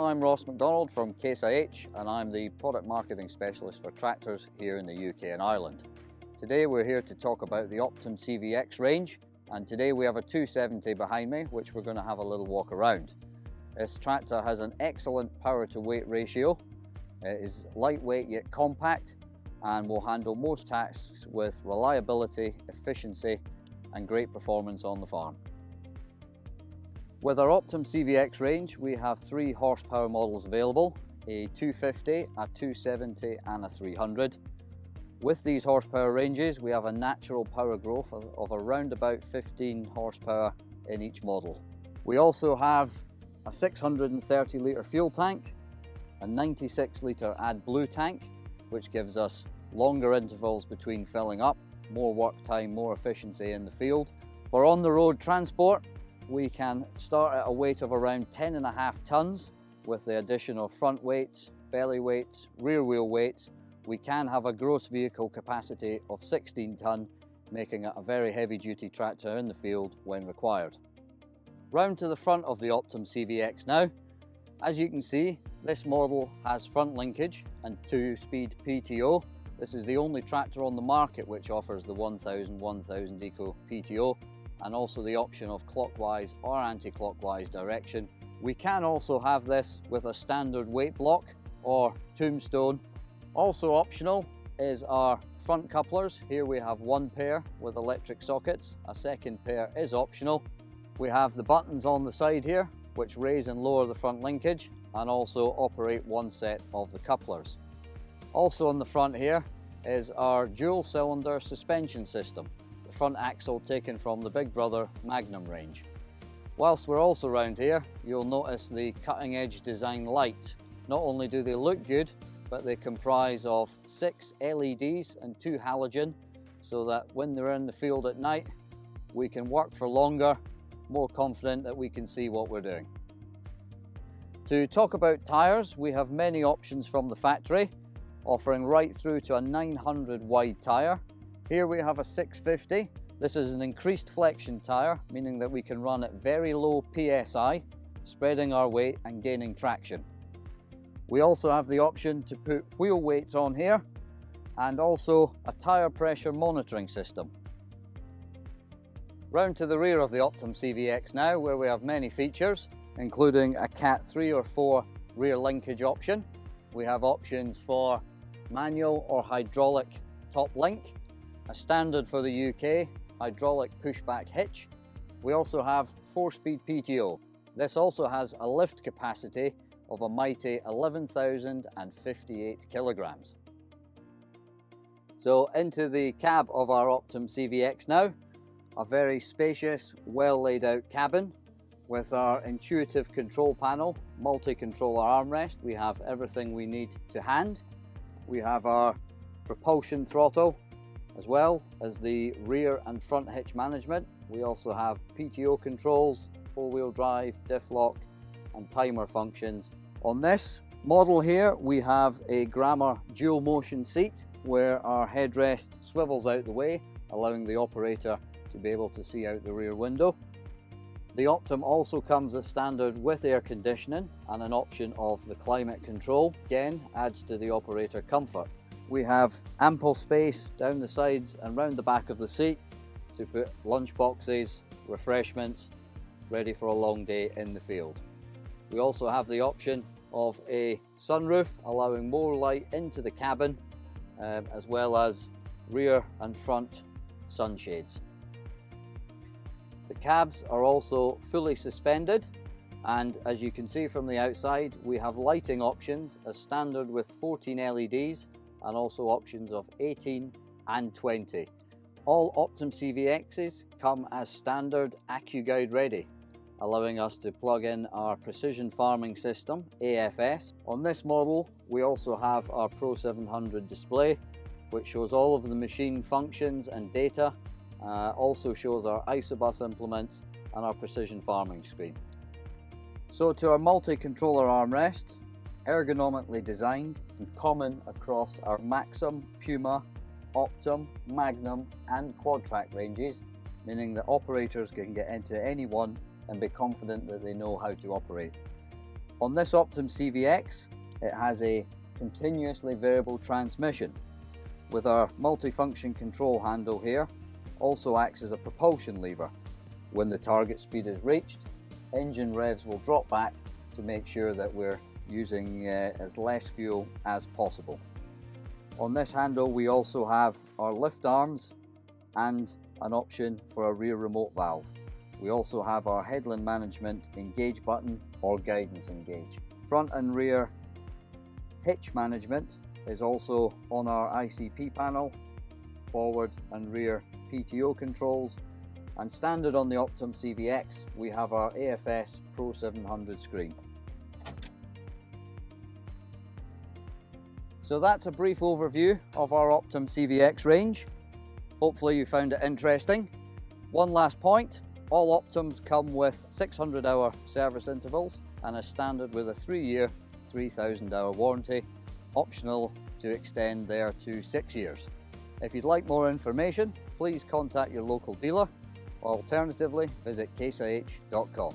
I'm Ross McDonald from Case IH, and I'm the Product Marketing Specialist for tractors here in the UK and Ireland. Today we're here to talk about the Optum CVX range, and today we have a 270 behind me which we're going to have a little walk around. This tractor has an excellent power to weight ratio. It is lightweight yet compact and will handle most tasks with reliability, efficiency and great performance on the farm. With our Optum CVX range, we have 3 horsepower models available, a 250, a 270 and a 300. With these horsepower ranges, we have a natural power growth of around about 15 horsepower in each model. We also have a 630 litre fuel tank, a 96 litre AdBlue tank, which gives us longer intervals between filling up, more work time, more efficiency in the field. For on-the-road transport, we can start at a weight of around 10.5 tonnes with the addition of front weights, belly weights, rear wheel weights. We can have a gross vehicle capacity of 16 tonne, making it a very heavy duty tractor in the field when required. Round to the front of the Optum CVX now. As you can see, this model has front linkage and 2-speed PTO. This is the only tractor on the market which offers the 1000 Eco PTO, and also the option of clockwise or anti-clockwise direction. We can also have this with a standard weight block or tombstone. Also optional is our front couplers. Here we have 1 pair with electric sockets, a second pair is optional. We have the buttons on the side here which raise and lower the front linkage and also operate 1 set of the couplers. Also on the front here is our dual cylinder suspension system. The front axle taken from the Big Brother Magnum range. Whilst we're also around here, you'll notice the cutting edge design light. Not only do they look good, but they comprise of 6 LEDs and 2 halogen, so that when they're in the field at night, we can work for longer, more confident that we can see what we're doing. To talk about tyres, we have many options from the factory, offering right through to a 900 wide tyre. Here we have a 650. This is an increased flexion tyre, meaning that we can run at very low PSI, spreading our weight and gaining traction. We also have the option to put wheel weights on here and also a tyre pressure monitoring system. Round to the rear of the Optum CVX now, where we have many features, including a Cat 3 or 4 rear linkage option. We have options for manual or hydraulic top link, a standard for the UK hydraulic pushback hitch. We also have 4-speed PTO. This also has a lift capacity of a mighty 11,058 kilograms. So into the cab of our Optum CVX now, a very spacious, well laid out cabin with our intuitive control panel, multi-controller armrest. We have everything we need to hand. We have our propulsion throttle, as well as the rear and front hitch management. We also have PTO controls, 4-wheel drive, diff lock and timer functions. On this model here we have a Grammer dual motion seat where our headrest swivels out the way, allowing the operator to be able to see out the rear window. The Optum also comes as standard with air conditioning and an option of the climate control. Again, adds to the operator comfort. We have ample space down the sides and round the back of the seat to put lunch boxes, refreshments, ready for a long day in the field. We also have the option of a sunroof, allowing more light into the cabin, as well as rear and front sunshades. The cabs are also fully suspended, and as you can see from the outside, we have lighting options as standard with 14 LEDs and also options of 18 and 20. All Optum CVXs come as standard AccuGuide ready, allowing us to plug in our precision farming system, AFS. On this model, we also have our Pro 700 display, which shows all of the machine functions and data, also shows our Isobus implements and our precision farming screen. So to our multi-controller armrest, ergonomically designed and common across our Maxim, Puma, Optum, Magnum and Quadtrack ranges, meaning that operators can get into any one and be confident that they know how to operate. On this Optum CVX, it has a continuously variable transmission with our multifunction control handle here. Also acts as a propulsion lever. When the target speed is reached, engine revs will drop back to make sure that we're using as less fuel as possible. On this handle we also have our lift arms and an option for a rear remote valve. We also have our headland management engage button or guidance engage. Front and rear hitch management is also on our ICP panel, forward and rear PTO controls, and standard on the Optum CVX we have our AFS Pro 700 screen. So that's a brief overview of our Optum CVX range. Hopefully you found it interesting. One last point, all Optums come with 600-hour service intervals and a standard with a 3-year, 3,000-hour warranty, optional to extend there to 6 years. If you'd like more information, please contact your local dealer, or alternatively visit caseih.com.